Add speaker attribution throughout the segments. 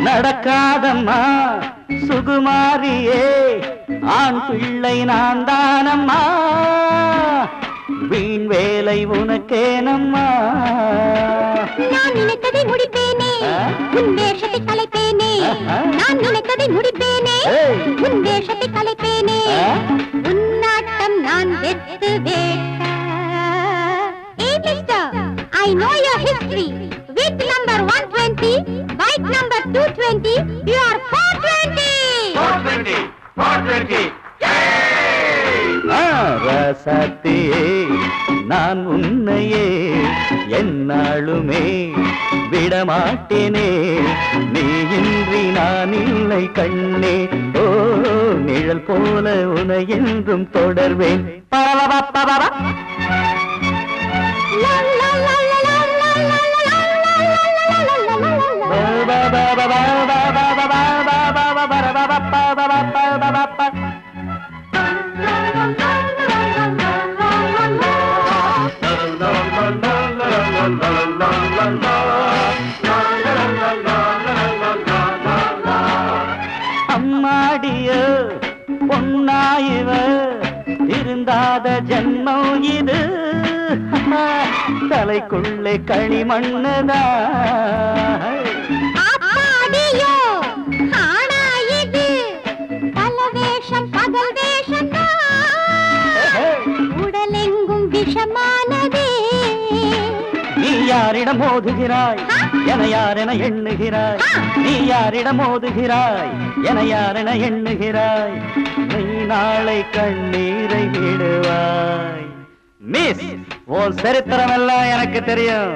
Speaker 1: நடக்காதம்மா சுகுமாரியே, ஆண் பிள்ளை நான் தானம்மா, வீண் வேலை உனக்கேனம்மா.
Speaker 2: நான் நினைத்ததை முடிப்பேனே, உன் வேஷத்தை கலைப்பேனே. நான் நினைத்ததை முடிப்பேனே, உன் வேஷத்தை கலைப்பேனே. உன்னாட்டம் நான் வெத்து வேட்ட. Hey mister, I know your history. With number 120, bike number 220, you are 420.
Speaker 1: 420, 420. ரசத்தியே நான் உன்னையே என்னாலுமே விடமாட்டேனே, நீ இன்றி நான் இல்லை கண்ணே. ஓ நிழல் போல உன்னை என்றும் தொடர்வேன். அம்மாடிய பொன்னாயிவ இருந்தாத ஜன்மம் இது, தலைக்குள்ளே களிமண்ணுதா.
Speaker 2: உடலெங்கும் விஷமானதே.
Speaker 1: நீ யாரிடம் மோதுகிறாய் என யாரென எண்ணுகிறாய், நீ யாரிடம் மோதுகிறாய் என யாரென எண்ணுகிறாய், நீ நாளை கண்ணீரை விடுவாய். மிஸ், உன் சரித்திரம் எல்லாம் எனக்கு தெரியும்.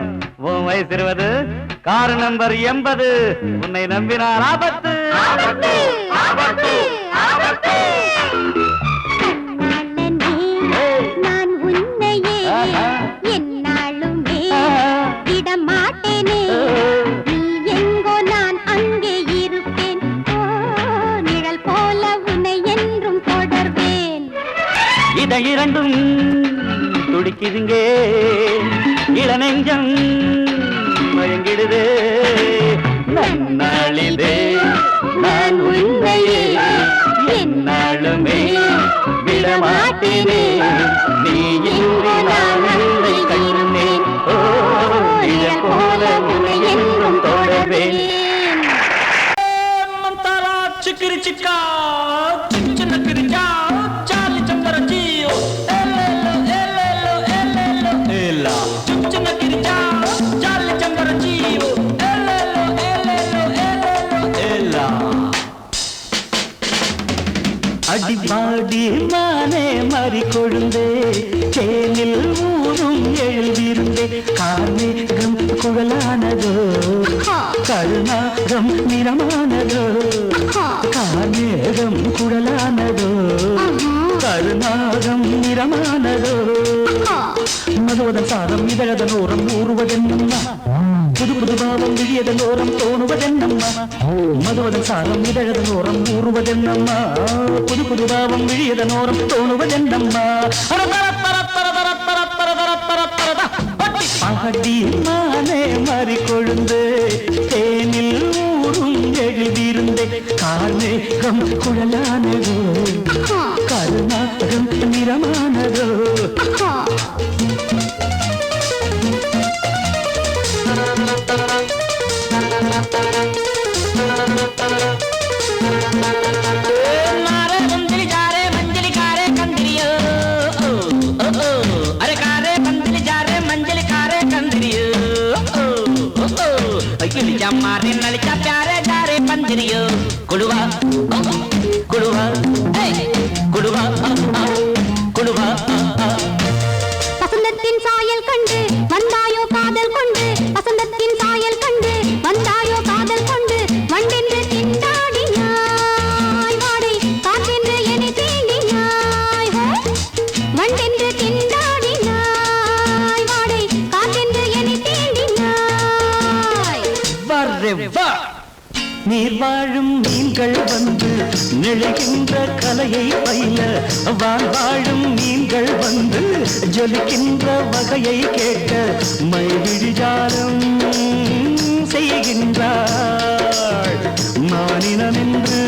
Speaker 1: உன் வயசு 20, கார் நம்பர் 80, உன்னை நம்பினார் ஆபத்து.
Speaker 2: நான் உன்னையே என்னாலுமே விடமாட்டேனே, நீ எங்கோ நான் அங்கே இருப்பேன். நிழல் போல உன்னை என்றும் தொடர்வேன்.
Speaker 1: இதை இரண்டும் துடிக்குதுங்கே, இளநெஞ்சம் மயங்கிடுதே. நன்னாளிதே நான் உன்னையே என்னாலுமே விடமாட்டேனே, நீ இன்றி நான் இல்லை கண்ணே. ஓ நிழல் போல உன்னை என்றும் தொடர்வேன். சிக்கிரி சிக்கா சின்ன கிரிச்சா சாலி சம்பர ஜியோ எல்லெல்லோ எல்லெல்லோ எல்லெல்லோ எல்லா சின்ன கிரிச்சா சாலி சம்பர ஜியோ எல்லெல்லோ எல்லெல்லோ எல்லெல்லோ எல்லா. அடிபாடி மானே மறி கொழுந்தே, தேனில் ஊரும் எழுதிருந்தே. கார்மேகம் குழலானதோ, கருணாகம் நிறமானதோ. கார்மேகம் குழலானதோ, கருணாகம் நிறமானதோ. மதுவதன் சாரம் இதழதன் ஓரம் ஊறுவதென்னம்மா, புது புது பாவம் விழியதன் ஓரம் தோணுவதென்னம்மா. மதுவதன் சாரம் இதழதன் ஓரம் ஊறுவதென்னம்மா, புது புது பாவம் விழியதன் ஓரம் தோணுவதென்னம்மா. பாடி மானே மறி கொழுந்து, தேனில் ஊரும் எழுதியிருந்தே. கார்மேகம் குழலானதோ, கருணாகம் நிறமானதோ. मारे नलिका प्यारे जारे पंजरियो कुड़वा कुड़वा कुड़वा कुड़वा
Speaker 2: வண்டென்று திண்டாடினாய் வாடை காத்தென்று என்னை தேடினாய்
Speaker 1: வரே வா நீர் வாழும் மீன்கள் வந்து நெழுகின்ற கலையை பயில வான் வாழும் மீன்கள் வந்து ஜொலிக்கின்ற வகையை கேட்க மைவிழிஜாலம் செய்கின்றாள் மானினம் என்று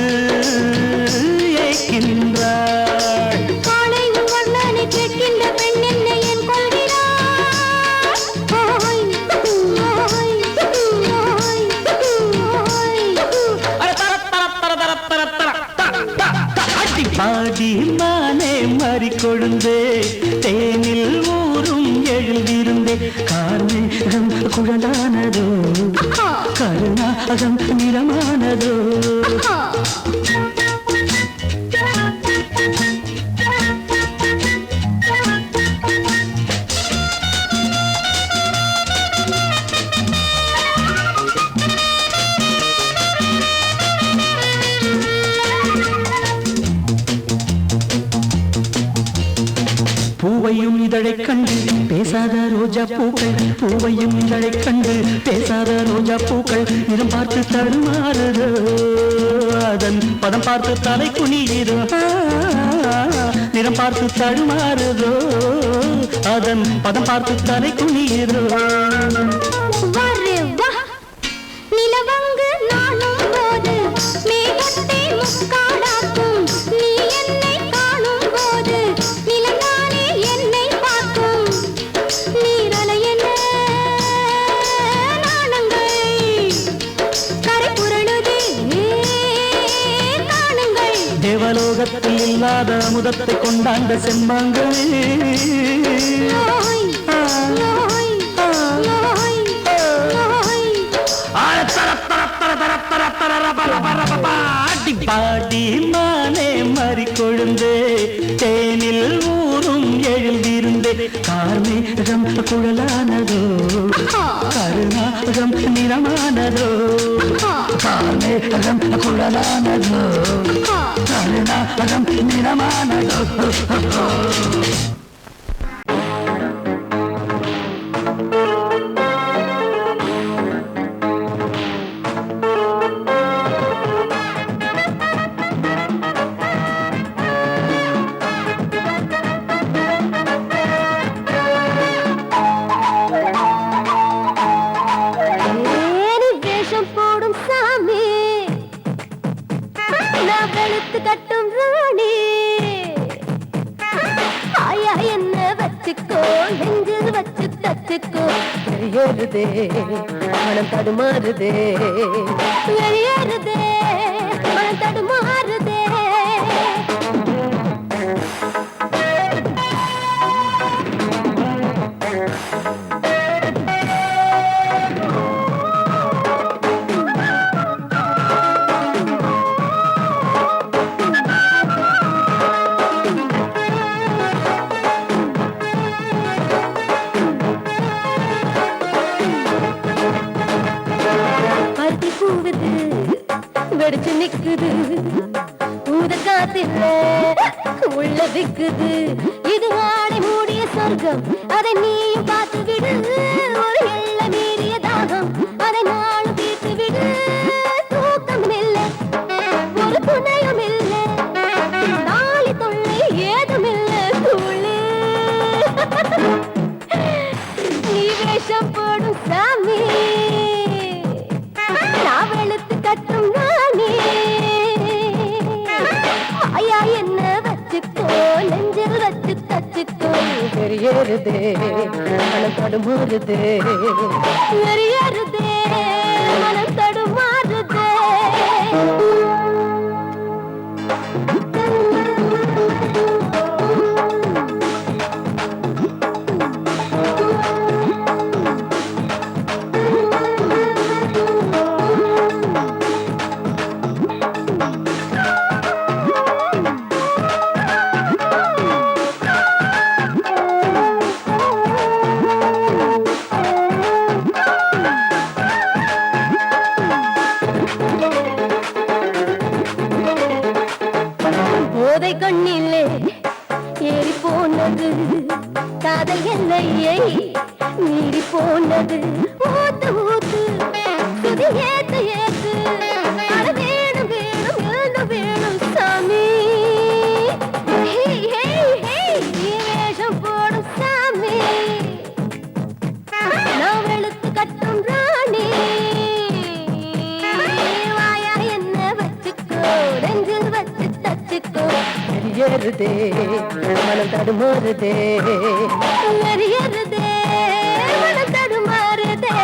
Speaker 1: ஏற்கின்றாள்
Speaker 2: காலை உன் வண்ணனை கேட்கின்ற பெண் என்னை என் கொள்கிறாள் ஓய் ஓய் ஓய்
Speaker 1: பாடி மானே மாறிக்கொழுந்தே தேனில் ஊரும் எழுதிருந்தே கார்மேகம் குழலானதோ கருணாகம் நிறமானதோ பூவையும் இதழைக் கண்டு பேசாத ரோஜா பூக்கள் பூவையும் இதழைக் கண்டு பேசாத ரோஜா பூக்கள் நிறம் பார்த்து தடுமாறுதோ அதன் பதம் பார்த்து தலை குனியுதோ நிறம் பார்த்து தடுமாறுதோ அதன் பதம் பார்த்து தலை குனியுதோ
Speaker 2: நிலவங்கு நானும் போது மேகத்தை முக்காடாக்கும் நீ என்னை காணும் போது நிலங்கானே என்னை பார்க்கும் நீரலை என்ன நாணங்கள் கரை புரளுதே காணுங்கள்
Speaker 1: தேவலோகத்தில் இல்லாத அமுதத்தை கொண்டாண்ட செம்மாங்களே பாடி மானே மாறிக்கொழுந்தே தேனில் ஊரும் எழுதிருந்தே கார்மேகம் குழலானதோ கருணாகம் நிறமானதோ கார்மேகம் குழலானதோ கருணாகம் நிறமானதோ
Speaker 2: கட்டும் ராணி ஆயா என்ன வச்சுக்கோ நெஞ்சில் வச்சு தச்சுக்கோ வெளியேறுதே மனம் தடுமாறுதே வெளியேறுதே மனம் தடுமாறுதே வெடிச்சு நிக்குது ஊத காத்தில்ல உள்ள விக்குது இது ஆடை மூடிய சொர்க்கம் அதை நீயும் பார்த்து விடு ஒரு எல்ல மீறிய தாகம் அதை நானும் தீர்த்து விடு தூக்கம் இல்லை ஒரு துணையும் இல்லை நாளி தொல்லை ஏதும் இல்லை துளி நீ வேஷம் போடும் சாமி நான் வெளுத்து கட்டும் நானே ஐயா என்ன வச்சுக்கோ நெஞ்சில் வச்சு தச்சுக்கோ வெறியேறுதே மனம் தடுமாறுதே வெறியேறுதே மனம் தடுமாறுதே காதல் எல்லையை மீறி போனது ஊத்து ஊத்து சுதி ஏத்து ஏத்து அட வேணும் வேணும் எழுந்து வேணும் சாமி வேஷம் போடும் சாமி நான் வெளுத்து கட்டும் ராணி வாயா என்ன வச்சுக்கோ நெஞ்சில் வச்சு தச்சுக்கோ
Speaker 3: எரியுதே மனம் தடுமாறுதே
Speaker 2: எரியுதே மனம் தடுமாறுதே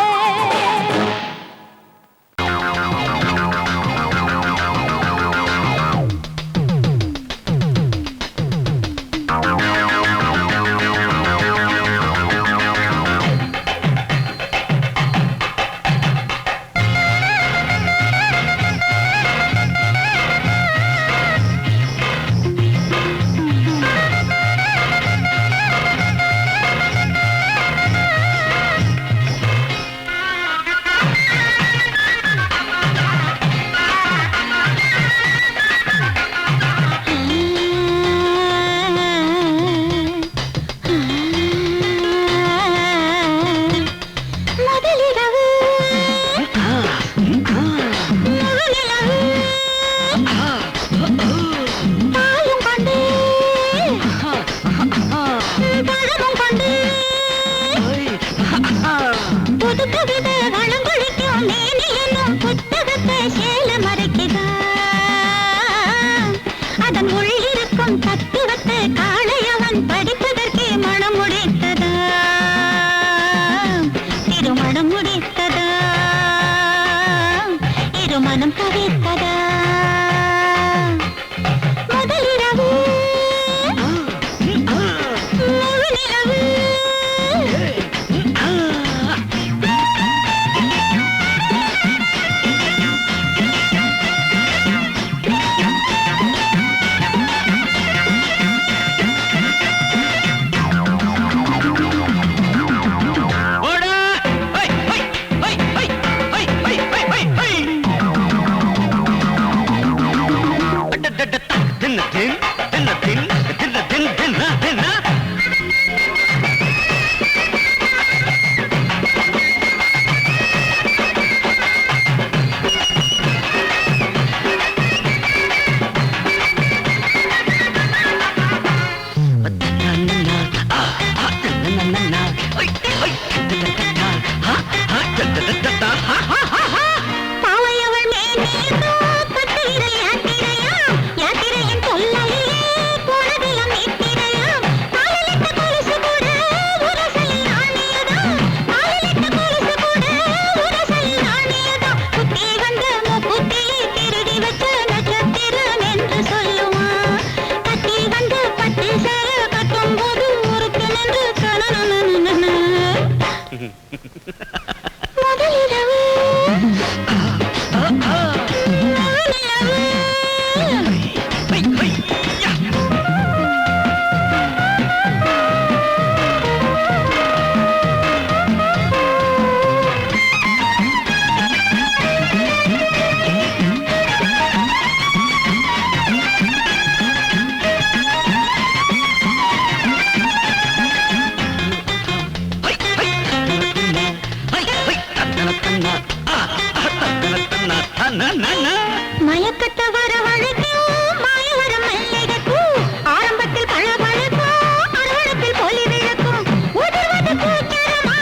Speaker 2: மயக்கத்தை வரவழைக்கும் மாயவரம் மல்லிகைக்கும் ஆரம்பத்தில் பழபழக்கும் அரவணைப்பில் பொலி விளக்கும் உதிர்வது பூச்சரமா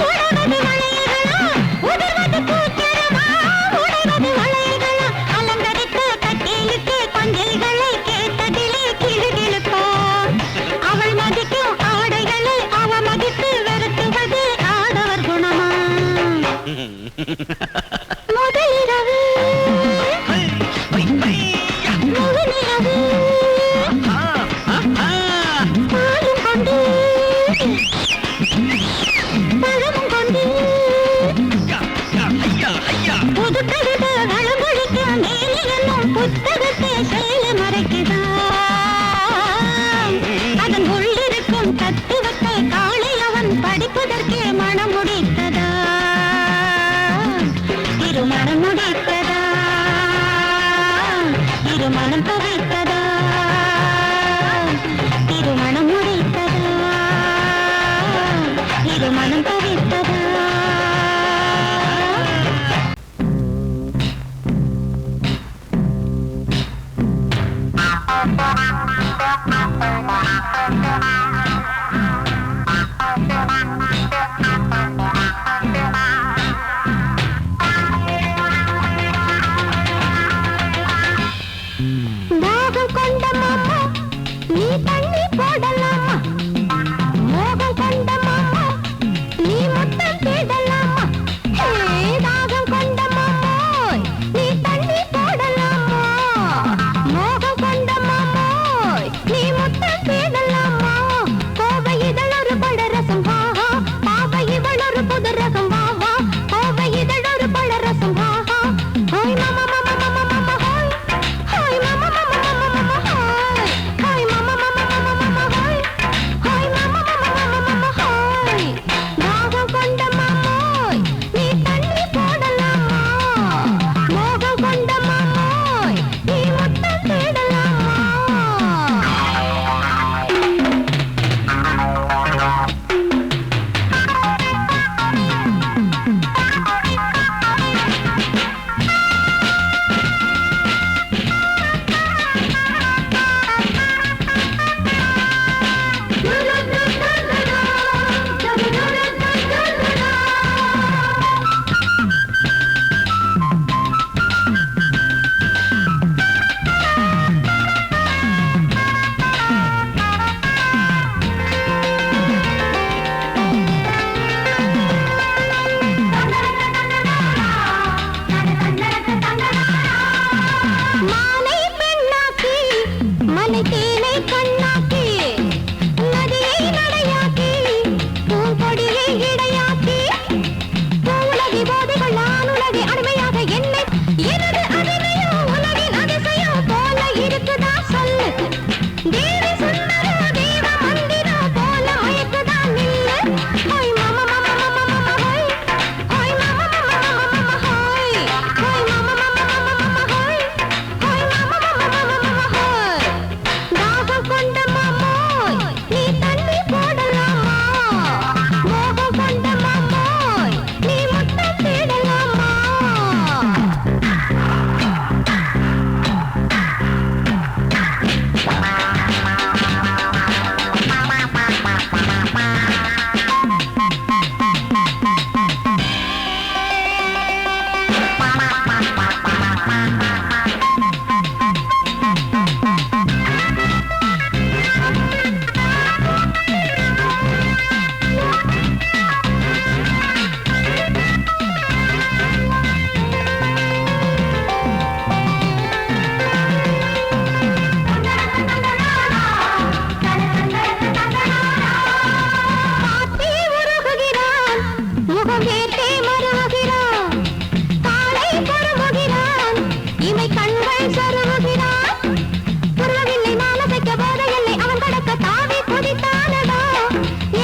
Speaker 2: உடைவது வளையகளா உதிர்வது பூச்சரமா உடைவது வளையகளா அலங்கரித்து கட்டிலுக்கு கொஞ்சல்களை கேட்டதிலே கிளுகிளுப்பான் அவள் மதிக்கும் ஆடைகளை அவ மதித்து வெறுத்துவது ஆடவர் குணமா முதலிரவு புத்தகத்தை செயல மறைக்குதா அதன் உள்ளிருக்கும் தத்துவத்தை காலை அவன் படிப்பதற்கே மனம் முடித்ததா திருமணம் முடித்ததா திருமணம் பவித்ததா திருமணம் முடித்ததா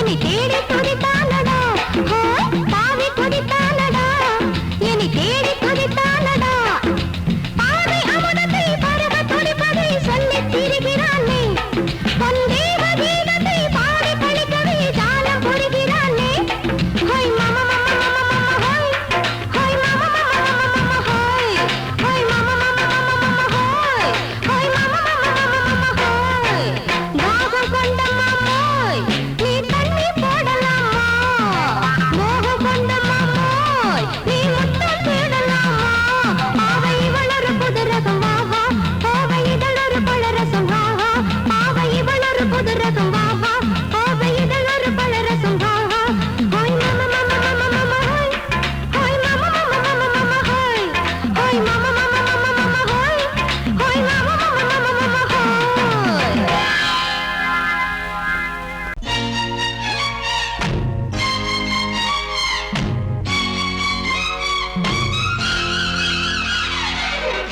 Speaker 2: என்னை தேடி துடித்தானடா பாவி துடித்தானடா என்னை தேடி துடித்தானடா பாதை அமுதத்தை பருவ துடிப்பதை சொல்லித் திரிகிறானே பொன்தேவ கீதத்தை பாடி கழிக்கவே ஜாலம் புரிகிறானே ஹோய் மாமா மாமா மாமா ஹோய் மாமா மாமா ஹோய் ஹோய் மாமா மாமா ஹோய் ஹோய் மாமா மாமா ஹோய் தாகம் கொண்ட மாமோய் நீ தண்ணி போடலாமா மோகம் கொண்ட மாமோய் நீ முத்தம் தேடலாமா பாவை இவளொரு புதுரகம் வாவா பாவை இதழொரு பழரசம் வாவா பாவை இவளொரு புதுரகம் வாவா பாவை இதழொரு பழரசம் வாவா ஹோய் மாமா மாமா மாமா ஹோய் ஹோய் மாமா மாமா மாமா ஹோய் ஹோய் மாமா மாமா மாமா ஹோய் ஹோய் மாமா மாமா மாமா ஹோய்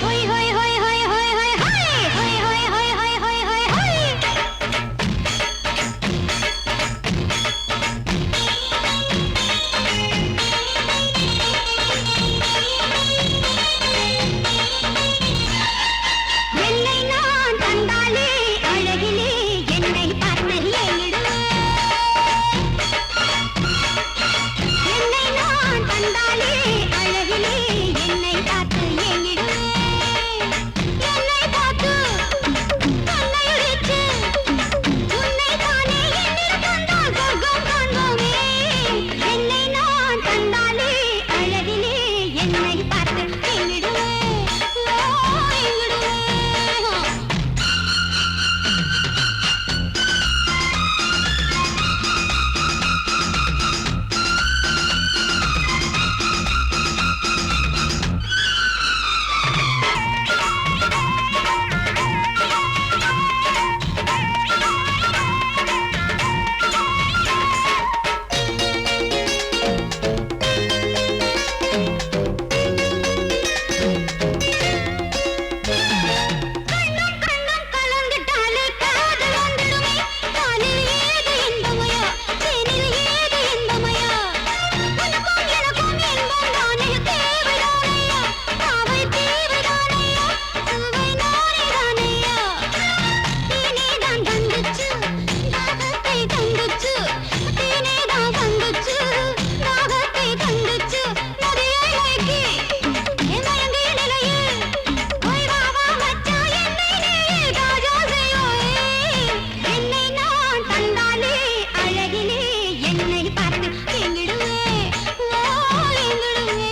Speaker 2: ஹோய் ஹோய் ஹோய் ஹோய் ஹோய் ஹோய் ஹோய் ஹோய் ஹோய் ஹோய் ஹோய் ஹோய் ஹோய் என்னை நான் தந்தாலே அழகிலே என்னை பார்த்து ஏங்கிடு என்னை நான் தந்தாலே அழகிலே என்னை பார்த்து ஏங்கிடு என்னை பார்த்து தன்னை இழுத்து உன்னை தானே என்னில் தந்தால் சொர்க்கம் காண்போமே என்னை நான் தந்தாலே அழகிலே என்னை பார்த்து ஏங்கிடுவே ஏங்கிடுவே கண்ணும் கலந்துட்டாலே காதல் வந்துடுமே காலில் ஏது இன்பமயா தேனில் ஏது இன்பமயா உனக்கும் எனக்கும் இன்பம் தானே தேவைதானையா பாவை தேவைதானையா சுவை நானேதானையா தேனேதான் தந்துச்சு தாகத்தை தந்துச்சு தேனேதான் தந்துச்சு தாகத்தை தந்துச்சு நதியை வைக்கி மயங்கிய நிலையில் ஓய் வாவா மச்சான் என்னை நீயே தாஜா செய்வாயே என்னை நான் தந்தாலே அழகிலே என்னை பார்த்து ஏங்கிடுவே ஏங்கிடுவே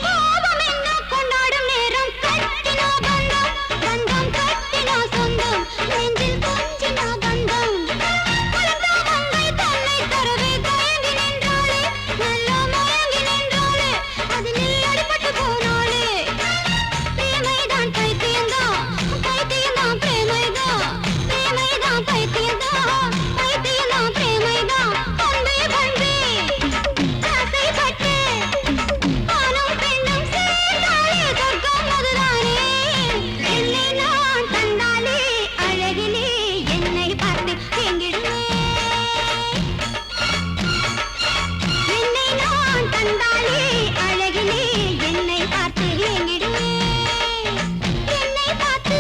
Speaker 2: பாவம் என்ன கொண்டாடும் நேரம் கட்டினா பந்தம் பந்தம் கட்டினா சொந்தம் நெஞ்சில் கொஞ்சினா கந்தம் குழந்தா மங்கை தன்னை தரவே தயங்கி நின்றாளே நல்ல மயங்கி நின்றாளே அதில் அடிபட்டு போனாளே பிரேமைதான் பைத்தியம்தான் பைத்தியம்தான் பிரேமைதான் பிரேமைதான் பைத்தியம்தான் பைத்தியம்தான் பிரேமைதான் பண்பே பண்பே ஆசைப்பட்டு ஆணும் பெண்ணும் சேர்ந்தாலே சொர்க்கம் அதுதானே என்னை நான் தந்தாலே அழகிலே என்னை பார்த்து ஏங்கிடுவே என்னை நான் தந்தாலே அழகிலே என்னை பார்த்து ஏங்கிடுவே என்னை பார்த்து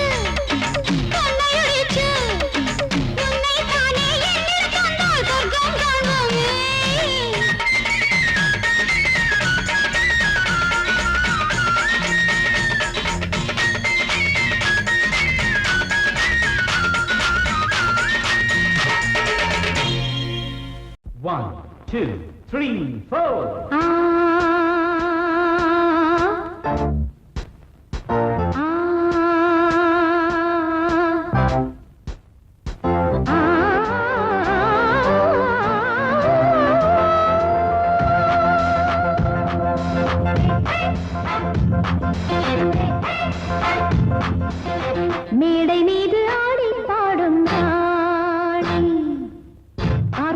Speaker 2: தன்னை இழுத்து உன்னை தானே என்னில் தந்தால் சொர்க்கம் காண்போமே
Speaker 1: One, two, three, four.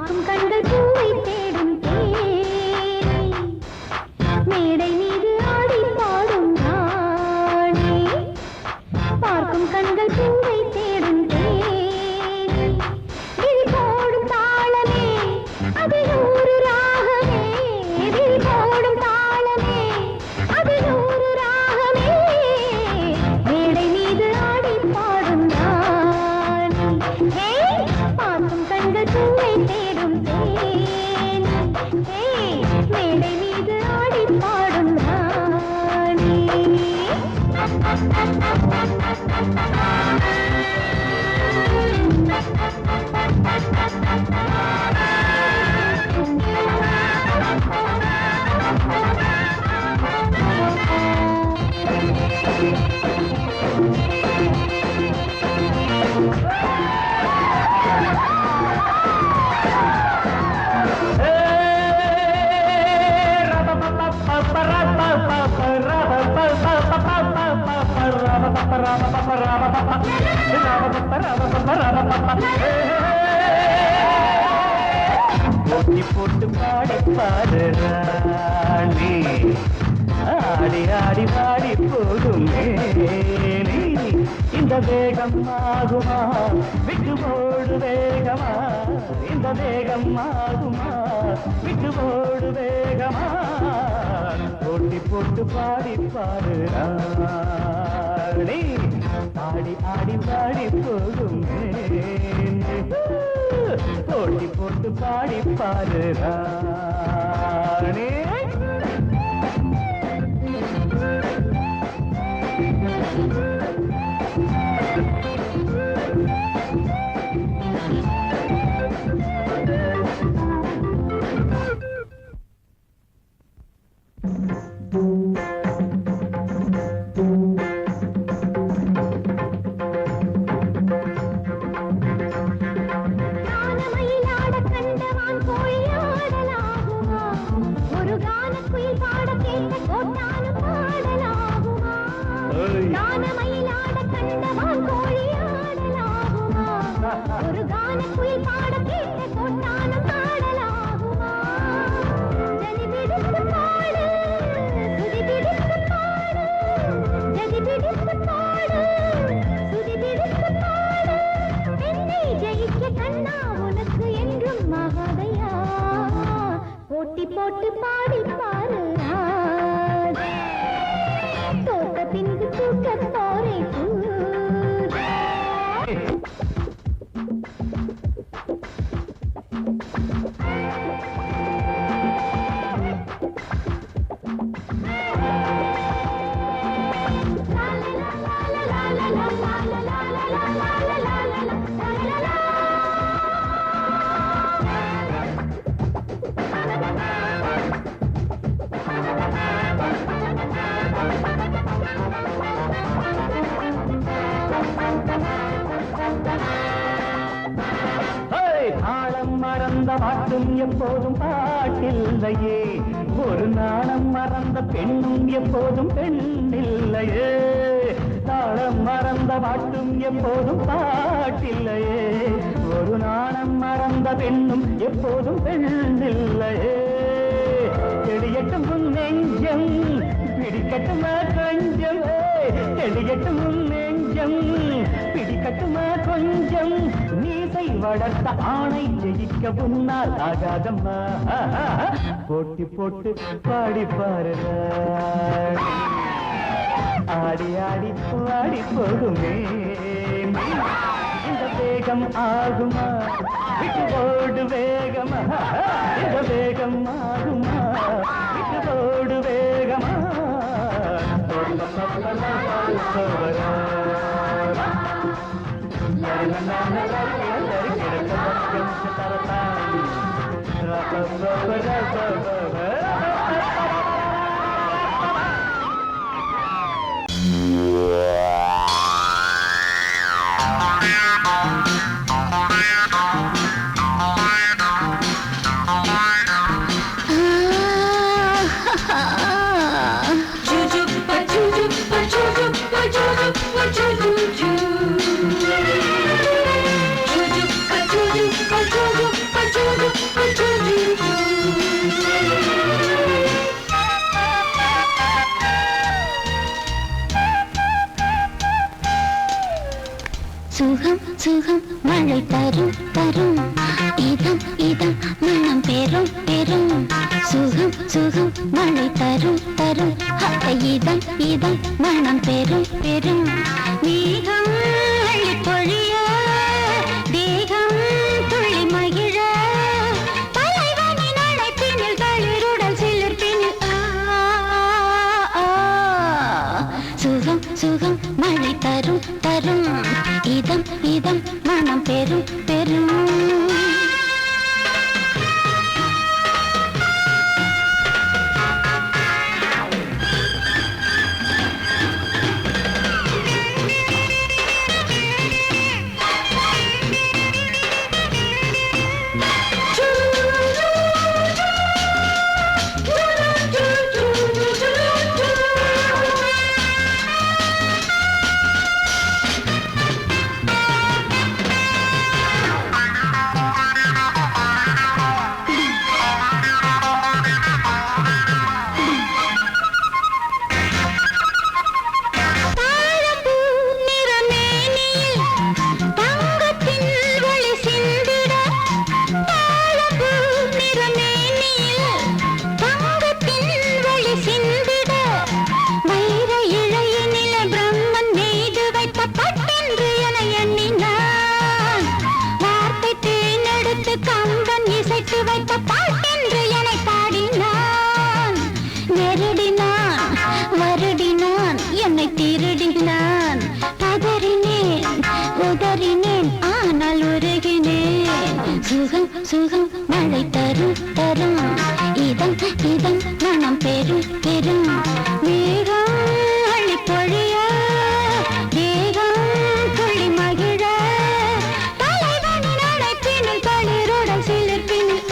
Speaker 2: பார்க்கும் கண்கள் பூவை தேடும் தேனே மேடை மீது ஆடி பாடும் ராணி பார்க்கும் கண்கள் பூவை தேடும் தேனே விழி போடும் தாளமே அது நூறு ராகமே விழி போடும் தாளமே அது நூறு ராகமே மேடை மீது ஆடி பாடும் ராணி பார்க்கும் கண்கள் பூவை தேடும் தேனே மேடை மீது ஆடி பாடும் ராணி
Speaker 1: போட்டி போட்டு பாடி பாடு ராணி ஆடி ஆடி பாடி போடும் மேனி இந்த வேகம் ஆகுமா விட்டு போடு வேகமா இந்த வேகம் ஆகுமா விட்டு போடு வேகமா போட்டி போட்டு பாடி பாடு ராணி ஆடி ஆடி பாடி போடும் மேனி போட்டி போட்டு பாடி பாடு ராணி போட்டி போட்டு பாடி பாரு தோட்ட பின்பு தூக்க போரே தாளம் மறந்த பாட்டும் எப்போதும் பாட்டில்லையே ஒரு நாணம் மறந்த பெண்ணும் எப்போதும் பெண்ணில்லையே தாளம் மறந்த பாட்டும் எப்போதும் பாட்டில்லையே ஒரு நாணம் மறந்த பெண்ணும் எப்போதும் பெண்ணில்லையே செடியட்டும் உன் நெஞ்சம் பிடிக்கட்டுமா கொஞ்சம் செடியட்டும் உன் நெஞ்சம் பிடிக்கட்டுமா கொஞ்சம் நீசை வளர்த்த ஆணை ஜெயிக்க உன்னால் ஆகாதம்மா போட்டி போட்டு பாடி பாரு ஆடி ஆடி பாடி போகுமே இந்த வேகம் ஆகுமா விட்டு போடு வேகமா இந்த வேகம் ஆகுமா விட்டு போடு வேகமா
Speaker 2: Juju, தரும் தரும் இதம் இதம் மனம் பெரும் பெரும் சுகம் சுகம் மழை தரும் தரும் இதம் இதம் மனம் பெரும் பெரும் மேகம் அள்ளி பொழிய தேகம் துள்ளி மகிழ தலைவனின் அழைப்பினில் தளிருடல் சிலிர்ப்பினில் சுகம் சுகம் மழை தரும் தரும் இதம் இதம் மனம் பெரும் பெரும் சுகம் சுகம் மழை தரும் தரும் இதம் இதம் மனம் பெரும் பெரும் மேகம் அள்ளி பொழிய தேகம் துள்ளி மகிழ தலைவனின் அழைப்பினில் தளிருடல் சிலிர்ப்பினில்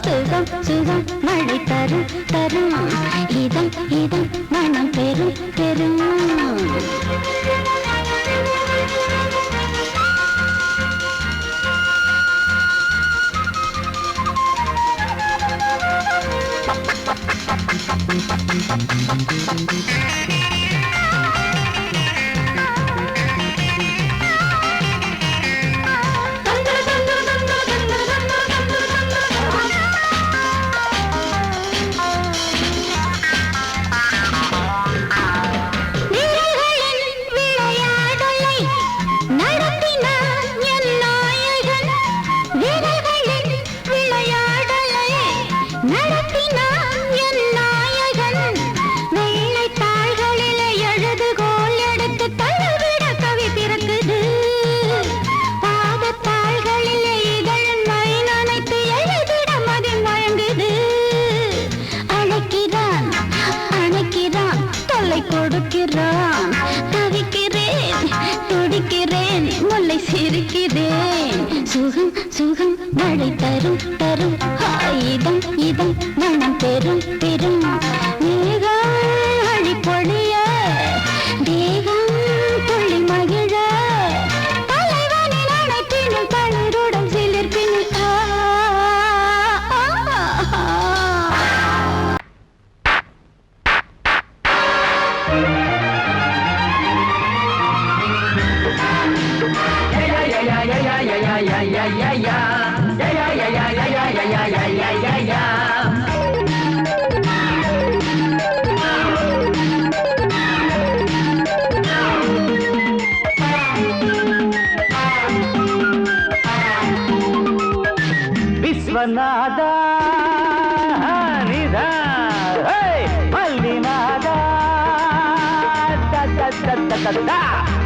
Speaker 2: சுகம் சுகம் மழை தரும் தரும் இதம் இதம் மனம் பெரும் பெரும் கொடுக்கிறான் தவிக்கிறேன் துடிக்கிறேன் முல்லை சிரிக்கிறேன் சுகம் சுகம் மழை தரும் தரும் இதம் இதம் மனம் பெரும் பெரும் மேகம் அழி பொழிய தேகம் துள்ளி மகிழ தலைவனின் அழைப்பினில் தளிருடல் சிலிர்ப்பினில்
Speaker 1: விஸ்வநாதா நிதா மல்லிநாதா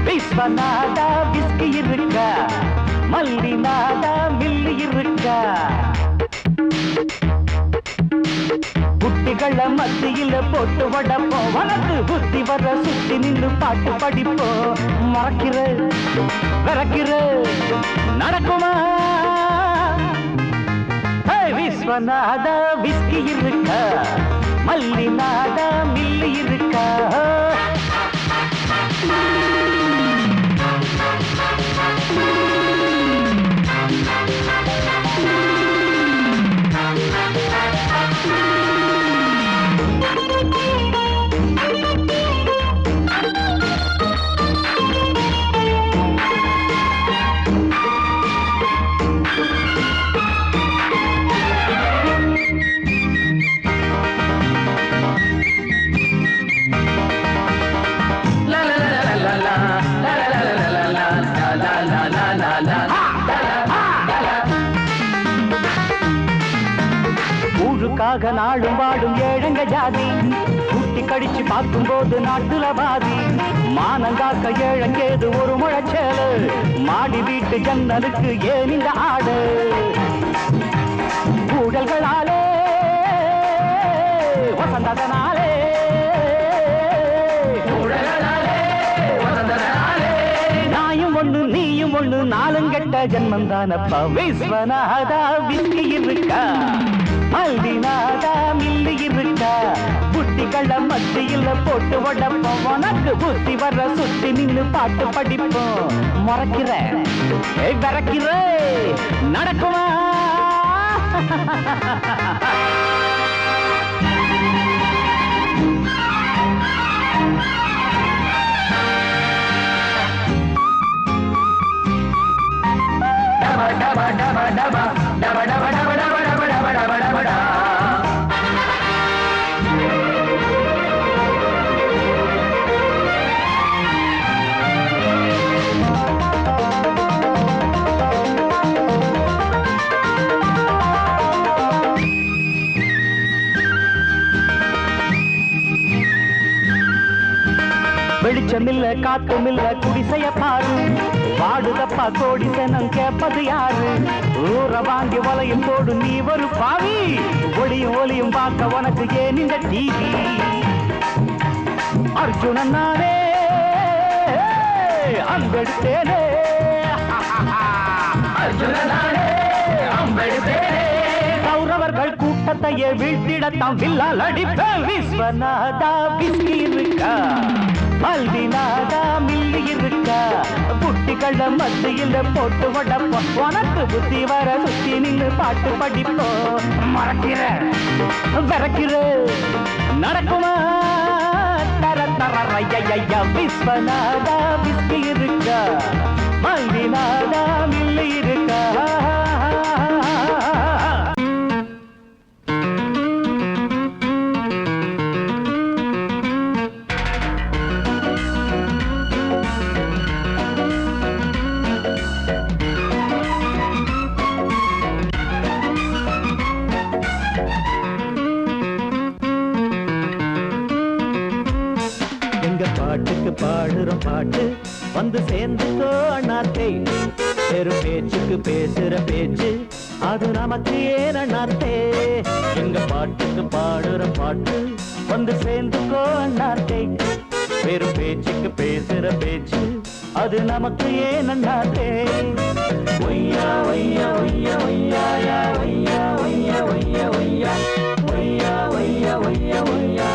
Speaker 1: விஸ்வநாதா விஸ்கி இருக்கா மல்லிநாதா மில்லி இருக்கா குட்டிகள மத்தியில போட்டு வடப்போம் வளர்த்து புத்தி வர சுத்தி நின்று பாட்டு படிப்போம் மறக்கிற விறக்கிற நடக்குமா விஸ்வநாதா விஸ்கி இருக்கா மல்லிநாதா மில்லி இருக்கா ஆக நாளும் வாடும் ஏழங்க ஜாதி குட்டி கடிச்சு பார்க்கும் போது நாட்டுல பாதி மானங்காக்க ஏழங்கேது ஒரு முழச்சேலு மாடி வீட்டு ஜன்னலுக்கு ஏன் இந்த ஆடு ஊழல்களாலே வசந்ததனாலே நாயும் ஒண்ணு நீயும் ஒண்ணு நாளும் கெட்ட ஜன்மந்தானப்பா விஸ்வநாதா வில்லி இருக்கா மல்லிநாதா மில்லி இருக்கா புட்டிகள மத்தியில் போட்டு உடப்போம் உனக்கு புத்தி வர்ற சுத்தி நின்னு பாட்டு படிப்போம் மறக்கிற விறக்கிற நடக்குமா வெளிச்சமில்ல காத்துமில்ல குடிசைய பாரு வாடுதப்பா கோடி சனம் கேட்பது யாரு ஊற வாங்கி வலையும் போடு நீ ஒரு பாவி ஒளியும் ஒளியும் பார்க்க உனக்கு ஏன் இந்த டிவி அர்ஜுனன் நானே அம்பெடுத்தேனே அர்ஜுனன் நானே அம்பெடுத்தேனே கௌரவர்கள் கூட்டத்தையே வீழ்த்திடத்தான் வில்லால் அடிப்பேன் விஸ்வநாதா விஸ்கி இருக்கா மல்லிநாதா மில்லி இருக்கா புட்டிகள மத்தியில் போட்டு உடப்போம் உனக்கு புத்தி வர சுத்தி நின்று பாட்டு படிப்போம் மறக்கிற விறக்கிற நடக்குமா தர தர விஸ்வநாதா விஸ்கி இருக்கா மல்லிநாதா மில்லி இருக்கா பாட்டுக்கு பாடுறோம் பாட்டு வந்து சேர்ந்துக்கோ அண்ணாத்தே பெரும் பேச்சுக்கு பேசுற பேச்சு அது நமக்கு ஏன் அண்ணாத்தே எங்க பாட்டுக்கு பாடுறோம் பாட்டு வந்து சேர்ந்துக்கோ அண்ணாத்தே பெரும் பேச்சுக்கு பேசுற பேச்சு அது நமக்கு ஏன் அண்ணாத்தே ஒய்யா ஒய்யா ஒய்யா ஒய்யா ஒய்யா ஒய்யா ஒய்யா ஒய்யா ஒய்யா ஒய்யா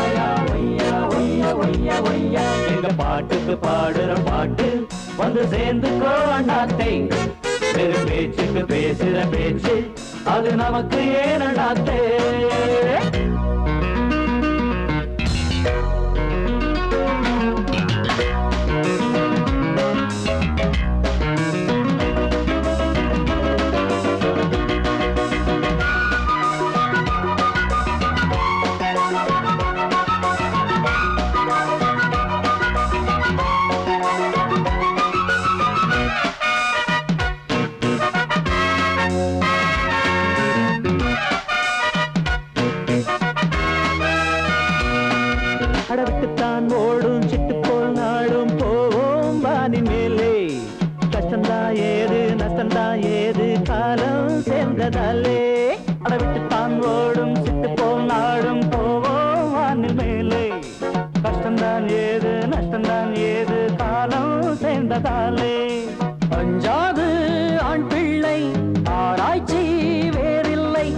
Speaker 1: ஒய்யா ஒய்யா ஒய்யா எங்க பாட்டுக்கு பாடுற பாட்டு வந்து சேர்ந்துக்கோ அண்ணாத்தை பெரும் பேச்சுக்கு பேசுற பேச்சு அது நமக்கு ஏன் அண்ணாத்தே அடவிட்டுத்தான் ஓடும் சிட்டு போல் நாடும் போவோம் வானி மேலே கஷ்டந்தா ஏது நஷ்டந்தா ஏது காலம் சேர்ந்ததாலே அடவிட்டுத்தான் ஓடும் சிட்டு போல் நாடும் போவோம் வானி மேலே கஷ்டந்தான் ஏது நஷ்டந்தான் ஏது காலம் சேர்ந்ததாலே அஞ்சாது ஆண் பிள்ளை ஆராய்ச்சி வேறில்லை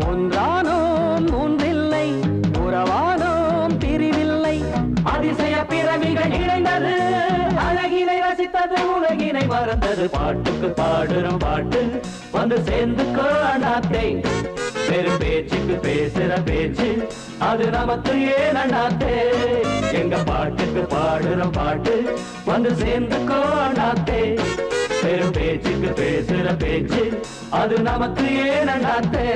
Speaker 1: ஒன்றானோம் மூன்றில்லை உறவானோம் பிரிவில்லை அதிசய பிறவிகள் இணைந்தது அழகினை ரசித்தது உலகினை மறந்தது பாட்டுக்கு பாடுறோம் பாட்டு வந்து சேர்ந்துக்கோ அண்ணாத்தை பெரும் பேச்சுக்கு பேசுற பேச்சு அது நமக்கு ஏன் அண்ணாத்தே எங்க பாட்டுக்கு பாடுறோம் பாட்டு வந்து சேர்ந்துக்கோ அண்ணாத்தே பெரும் பேச்சுக்கு பேசுற பேச்சு அது நமக்கு ஏன் அண்ணாத்தே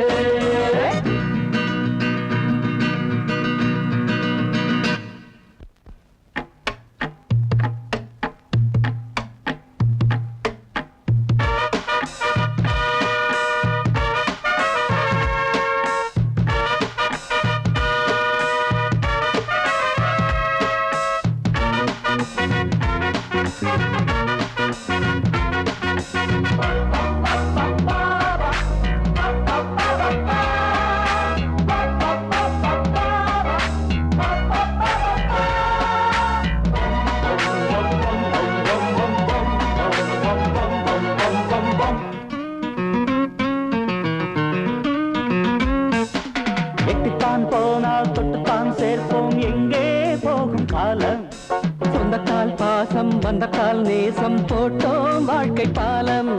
Speaker 1: சொந்தத்தால் நேசம் போட்டோம் வாழ்க்கை பாலம்.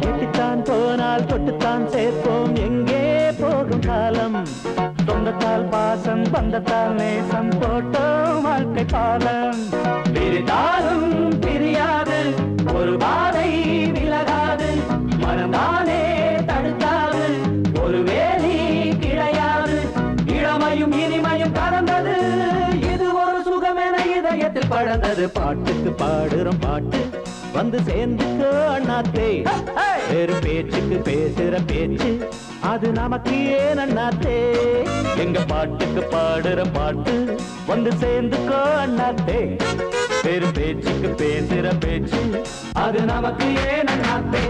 Speaker 1: எட்டித்தான் போனால் தொட்டுத்தான் சேர்ப்போம் எங்கே போகும் காலம். சொந்தத்தால் பாசம் பந்தத்தால் நேசம் போட்டோம் வாழ்க்கை பாலம். பிரித்தாலும் பிரியாது ஒரு பாதை விலகாது. மனம்தானே தடுக்காது ஒரு வேலி கிடையாது. இளமையும் இனிமையும் கலந்தது இது ஒரு சுகமென இதயத்தில் பழந்தது. பாட்டுக்கு பாடுறோம் பாட்டு வந்து சேர்ந்துக்கோ அண்ணாத்தே. வேறு பேச்சுக்கு பேசுற பேச்சு அது நமக்கு ஏன் அண்ணாத்தே. எங்க பாட்டுக்கு பாடுற பாட்டு வந்து சேர்ந்துக்கோ அண்ணாத்தே. வேறு பேச்சுக்கு பேசுற பேச்சு அது நமக்கு ஏன் அண்ணாத்தே.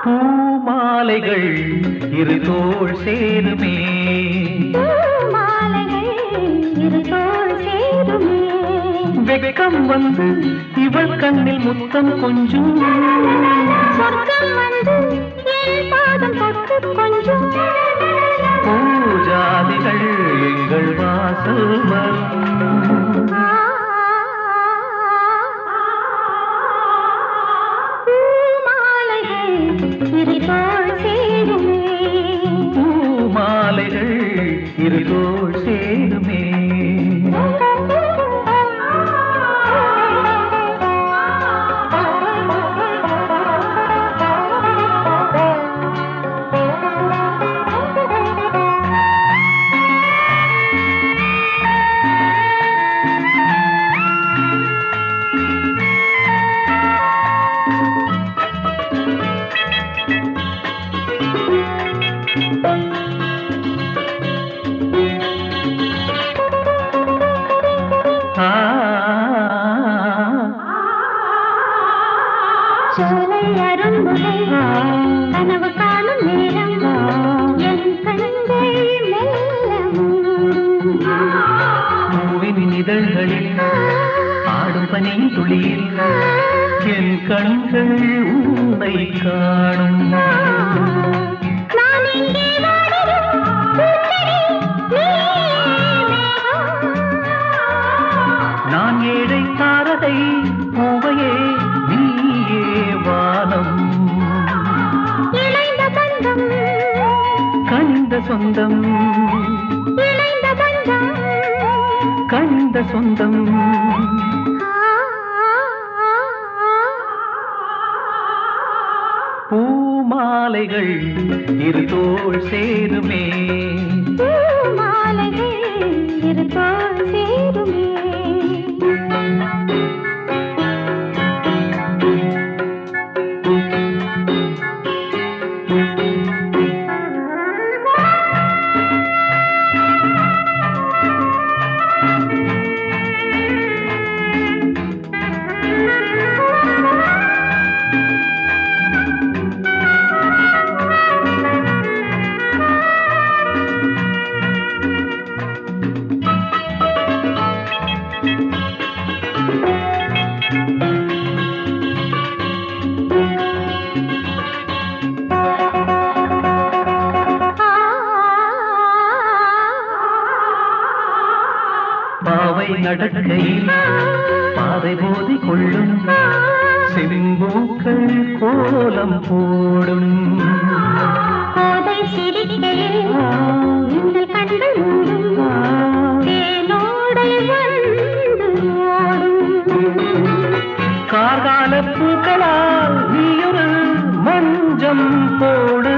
Speaker 1: பூமாலைகள் இரு தோள் சேருமே. வெக்கம் வந்து இவள் கண்ணில் முத்தம் கொஞ்சம். பூஜாதிகள் எங்கள் வாசல் வரும். பூமாலைகள் இரு தோள் சேருமே. கனவு காணும் நேரம் என் கண்கள் பூவின் இதழ்களில் ஆடும் பனி துளியில் என் கண்கள் உன்னை காணும். நான் ஏழை தாரதை பூவையே நீயே வானம். இணைந்த பந்தம் கனிந்த சொந்தம். இணைந்த பந்தம் கனிந்த சொந்தம். பூமாலைகள் இரு தோள் சேருமே. பூமாலைகள் இரு தோள் சேருமே. பாவை நடக்கையில் பாதை போதி கொள்ளும் செம்பூக்கள் கோலம் போடும். கோதை சிரிக்கையில் உங்கள் கண்கள் தேனோடை வந்து கார்கால பூக்களால் நீயொரு மஞ்சம் போடு.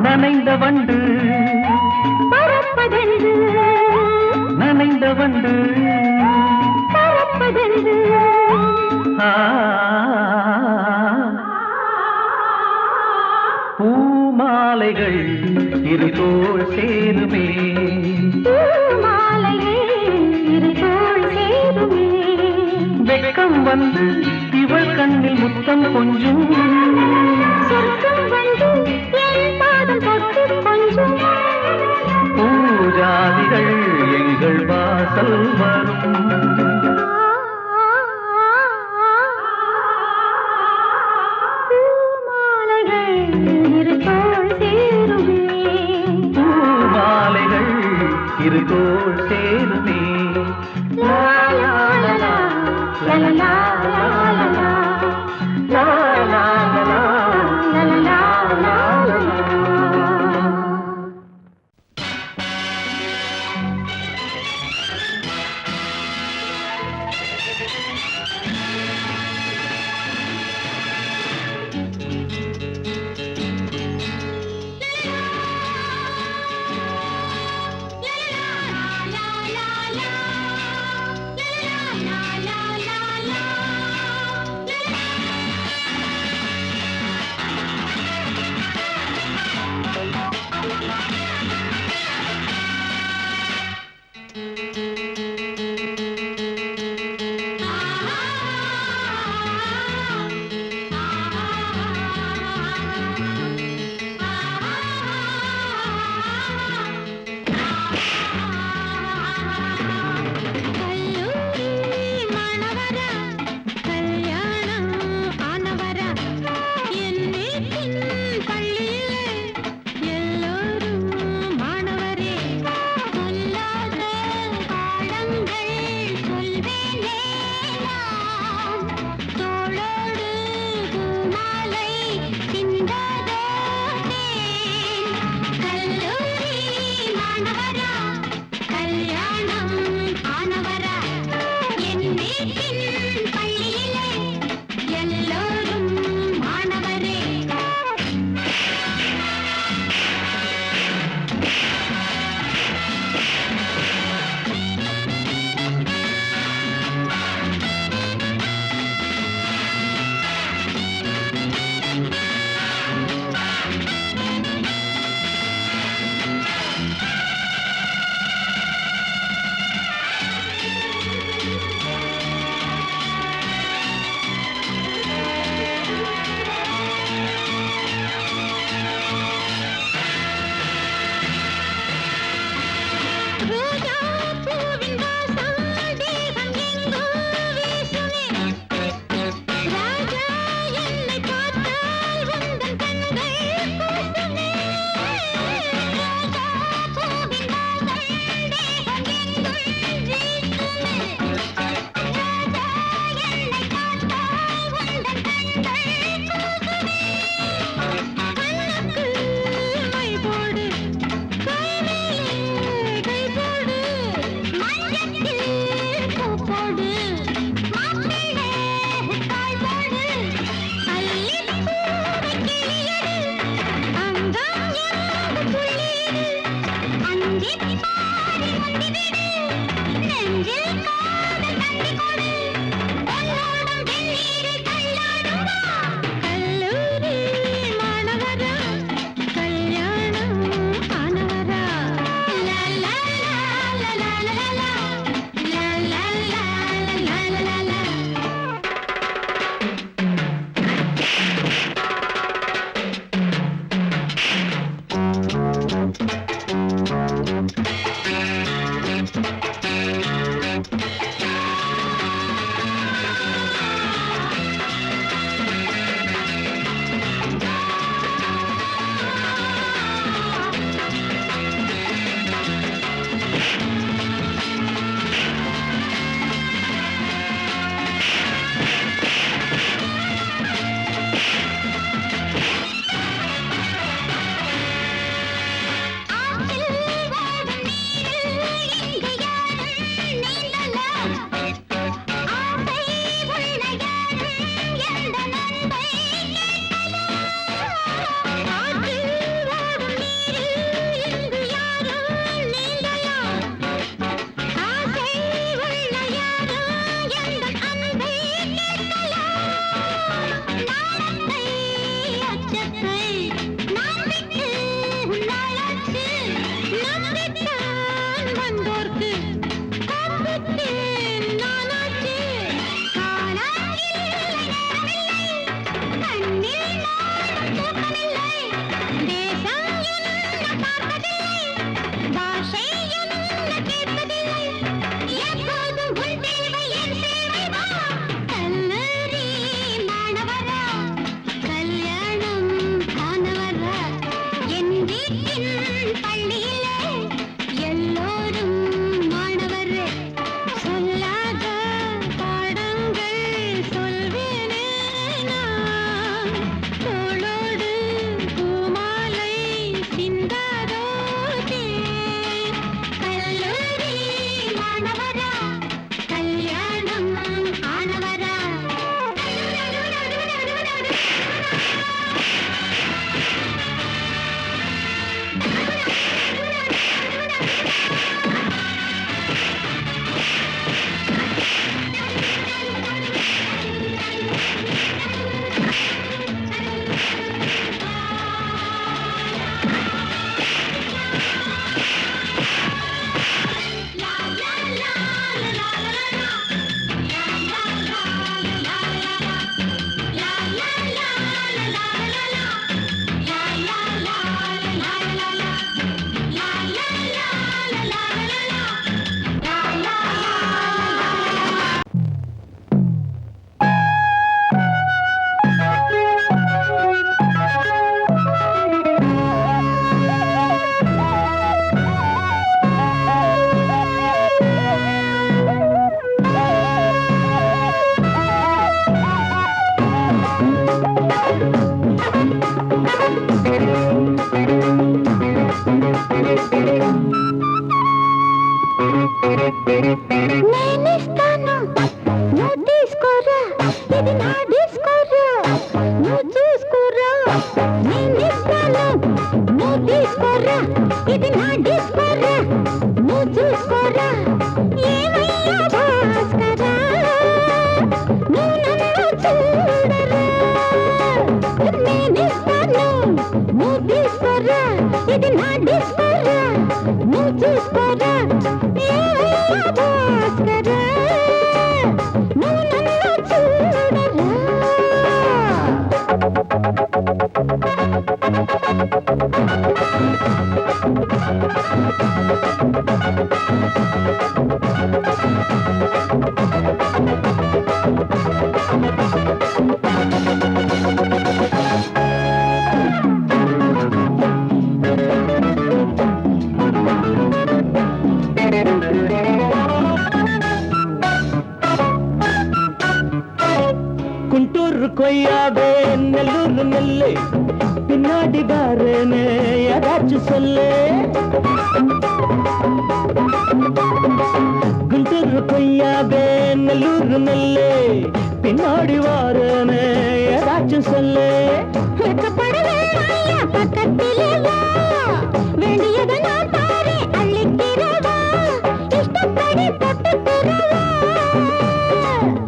Speaker 1: நனைந்த வண்டு பறப்பதென்று நனைந்த வண்டு மாலைகள் இரு தோள் சேருமே வெட்கம் வந்து இவள் கண்ணில் முத்தம் கொஞ்சம் பூஜாதிகள் எங்கள் வாசல் வரும் பூமாலைகள் இரு தோள் சேருமே லா லா லா லா லா லா லா லா லா லா
Speaker 2: la la la నువ్వు తీసుకోరా ఇది నా డిస్కోరా నువ్వు చూసుకోరా ఏమయ్యా భాస్కరా నువ్వు నన్ను చూడరా నేనిస్తాను నువ్వు తీసుకోరా ఇది నా డిస్కోరా నువ్వు చూసుకోరా ఏమయ్యా భాస్కరా నువ్వు నన్ను చూడరా
Speaker 1: குண்டூர் கொய்யாவே நெல்லூர் நெல்லை பின்னாடி பாருன்னு ஏதாச்சும் சொல்லு குண்டூர் கொய்யாவே நெல்லூர் நெல்லை பின்னாடி வாருன்னு ஏதாச்சும் சொல்லு
Speaker 2: பக்கத்திலே வா வேண்டியதை நான் தாரே அள்ளிக்கிறவா இஷ்டப்படி தொட்டுக்கிறவா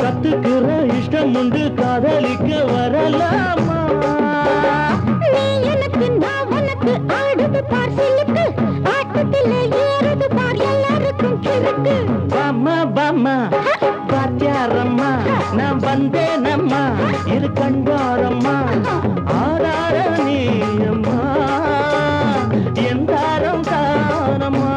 Speaker 1: கத்துக்கிற இஷ்டம் உண்டு காதலிக்க வரலாமா
Speaker 2: நீ எனக்கு நான் உனக்கு ஆடுது பார் சிலுக்கு ஆட்டத்திலே ஏறுது பார் எல்லாருக்கும் கிழக்கு
Speaker 1: பாமா பாமா பாத்தியாரம்மா நான் வந்தேனம்மா இரு கண்டாரம்மா ஆரார நீ அம்மா எந்தாரம் தானம்மா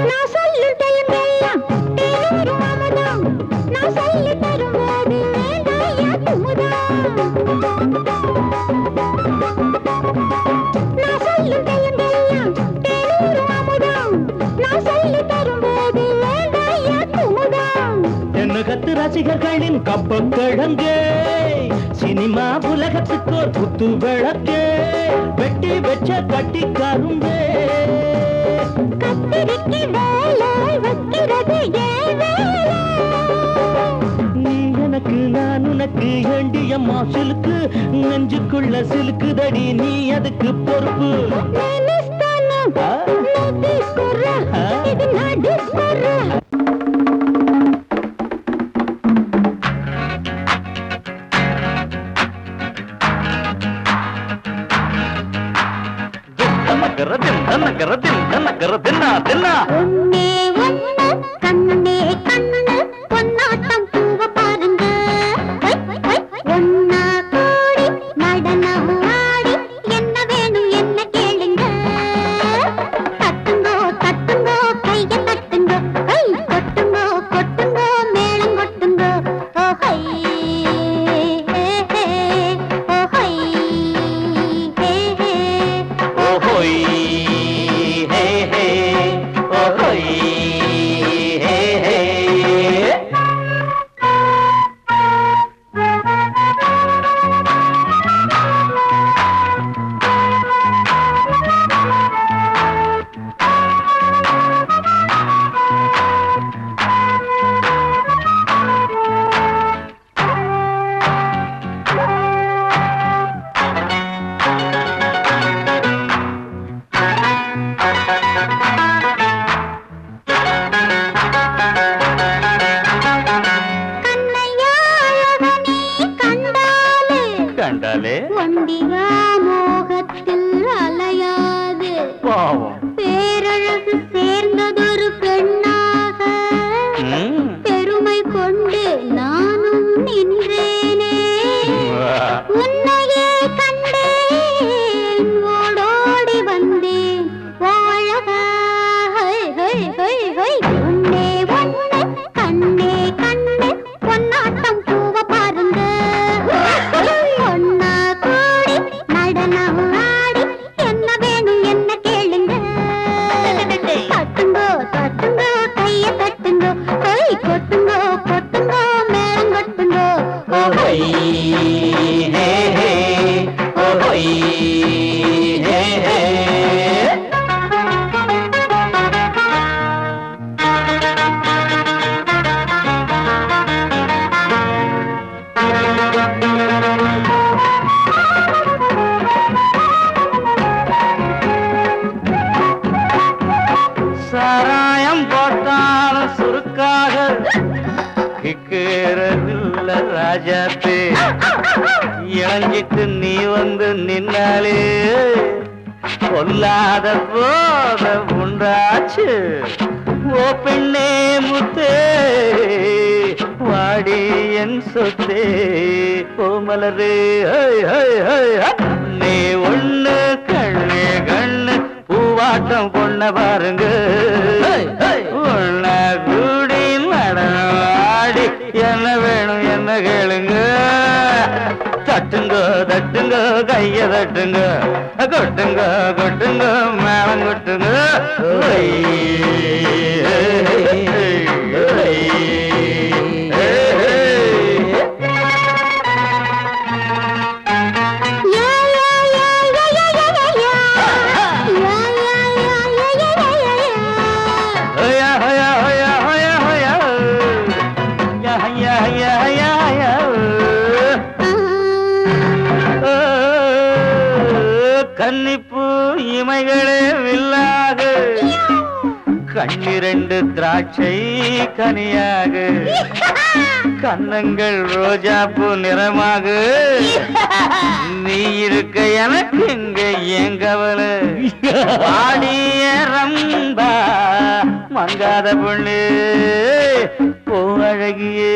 Speaker 2: நான் சொல்லும் டைமெல்லாம் தேனூரும் அமுதம் நான் சொல்லி தரும்போது வேண்டாயா குமுதம் நான் சொல்லும் டைமெல்லாம் தேனூரும் அமுதம் நான் சொல்லி தரும்போது வேண்டாயா குமுதம்
Speaker 1: என்ன கத்து ரசிகர்களின் கப்பக்கிழங்கே சினிமா உலகத்துக்கு ஒரு புத்து விளக்கே வெட்டி வச்ச கட்டி கரும்பே
Speaker 2: கத்திரிக்கு வேலை வைக்கிறது ஏன் வேலை
Speaker 1: நீ எனக்கு நான் உனக்கு ஏண்டியம்மா சிலுக்கு நெஞ்சுக்குள்ள சிலுக்குதடி நீ அதுக்கு பொறுப்பு
Speaker 2: నేనిస్తాను నువ్వు తీసుకోరా ఇది నా డిస్కోరా ஒன்னே ஒன்னு கண்ணே கண்ணு பொன்னாட்டம் பூவ பாருங்க ஒன்னா கூடி நடனம் ஆடி என்ன வேணும் என்ன கேளுங்க தட்டுங்கோ தட்டுங்கோ கைய தட்டுங்கோ கை கொட்டுங்கோ கொட்டுங்கோ மேளம் கொட்டுங்கோ ஓஹை ஓஹை
Speaker 1: ஓஹோய் ஹே ஹே ஓஹோய் ஹே ஹே கண்டாலே
Speaker 2: ஒண்டியா மோகத்தில் அலையாது
Speaker 1: பாவம்
Speaker 2: பேரழகு சேர்ந்ததொரு பெண்ணாக பெருமை கொண்டு நானும் நின்றேனே உன்னையே கண்டேன் ஓடோடி வந்தேன் வாழகா ஒன்னே ஒன்னு கண்ணே கண்ணு பொன்னாட்டம் பூவ பாருங்க ஒன்னா கூடி
Speaker 1: சாராயம் போட்டாலும் சுருக்காக கிக்கிறதில்ல ராஜாத்தே இளஞ்சிட்டு நீ வந்து நின்னாலே கொல்லாத போத உண்டாச்சு ஓ பெண்ணே முத்தே வாடி என் சொத்தே ஓ மலரே நீ ஒண்ணு கண்ணே கண்ணு பூவாட்டம் பொண்ண பாருங்க உன்ன கூடி நடனாடி என்ன வேணும் என்ன கேளுங்க தட்டுங்க தட்டுங்க கைய தட்டுங்க கொட்டுங்க கொட்டுங்க மேளம் கொட்டுங்க கன்னிப்பூ இமைகளே வில்லாக கண்ணிரண்டு திராட்சை கனியாக கன்னங்கள் ரோஜாப்பூ நிறமாக நீ இருக்க எனக்கு இங்க ஏன் கவலை வாடிய ரம்பா மங்காத பொண்ணு பூ அழகியே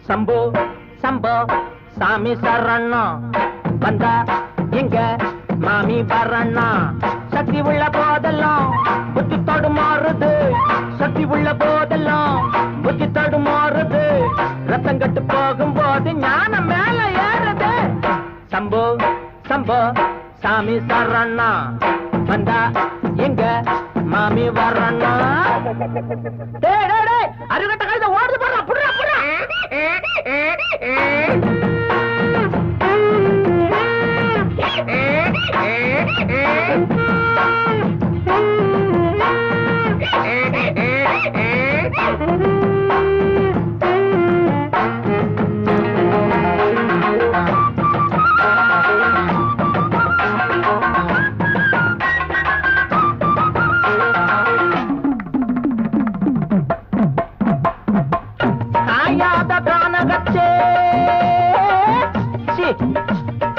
Speaker 1: சம்போ சம்போ சாமி சரணா வந்தா எங்க மாமி வரண்ணா சக்தி உள்ள போதெல்லாம் புத்தி தடுமாறுது சக்தி உள்ள போதெல்லாம் புத்தி தடுமாறுது ரத்தம் கட்டு போகும்போது ஞானம் மேல ஏறுது சம்போ சம்போ சாமி சரணா வந்தா எங்க மாமி வரண்ணா அருகட்ட கழுத ஓடுது போடுறா புடுறா புடுறா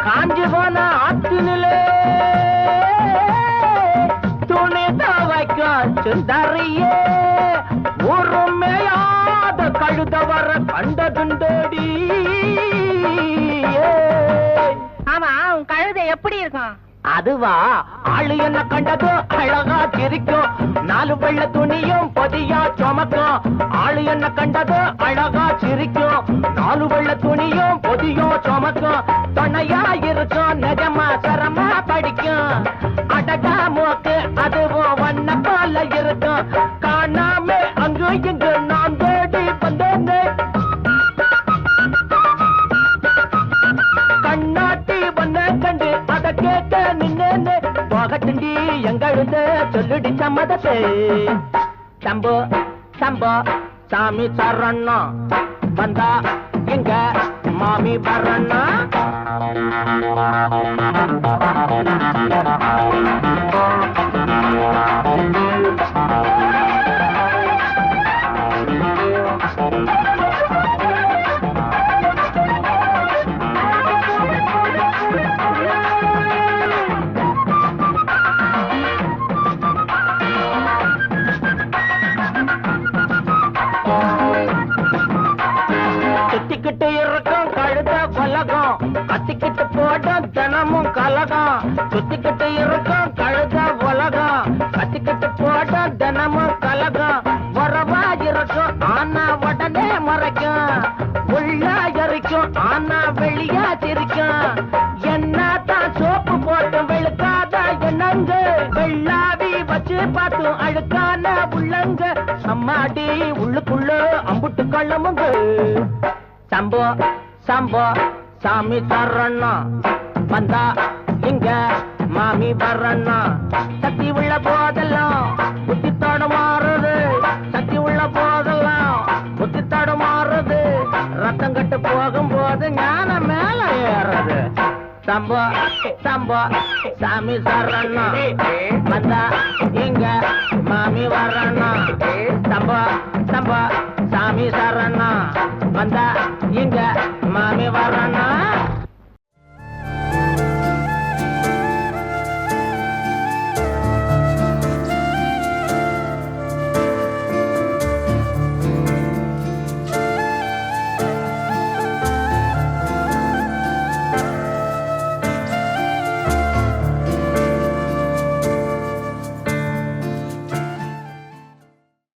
Speaker 1: காஞ்சி போன ஆத்தினிலே துணி துவைக்கும் சுந்தரியே ஒருமையாத கழுத வர கண்டதுண்டடி.
Speaker 2: ஆமா உன் கழுதை எப்படி இருக்கும்?
Speaker 1: அதுவா ஆளு என்ன கண்டதோ அழகா சிரிக்கும், நாலு வெள்ள துணியும் பொதியா சுமக்கும். ஆளு என்ன கண்டதோ அழகா சிரிக்கும், நாலு வெள்ள துணியும் பொதியும் சுமக்கும். துணையா இருக்கும் நிஜமா சரமா படிக்கும், அடகா மூக்கு அதுவும் வண்ண போல இருக்கும். காணாம அங்கு இங்கு நான் தேடி வந்தேன்னு கண்ணாட்டி வந்த கண்டு அத கேட்ட நின்னேன்னு போகட்டுண்டி எங்கழுத சொல்லுடி சம்மதத்தை. சம்போ சம்போ சாமி சரணா வந்தா எங்க மாமி வரண்ணா. அடிச்சு பார்த்து அழுக்கான உள்ளங்க அம்மாடி உள்ளுக்குள்ள அம்புட்டு கள்ளமுங்க சம்போ சம்போ சாமி தர்றண்ணா வந்தா இங்க மாமி வர்றண்ணா சக்தி உள்ள போதெல்லாம் புத்தி தடுமாறுது சக்தி உள்ள போதெல்லாம் புத்தி தடுமாறுது ரத்தம் கட்டு போகும்போது ஞானம் மேல ஏறுது சம்போ சம்போ சாமி சரணா வந்தா இங்க மாமி வர்றண்ணா சம்போ சம்போ சாமி சரணா வந்தா இங்க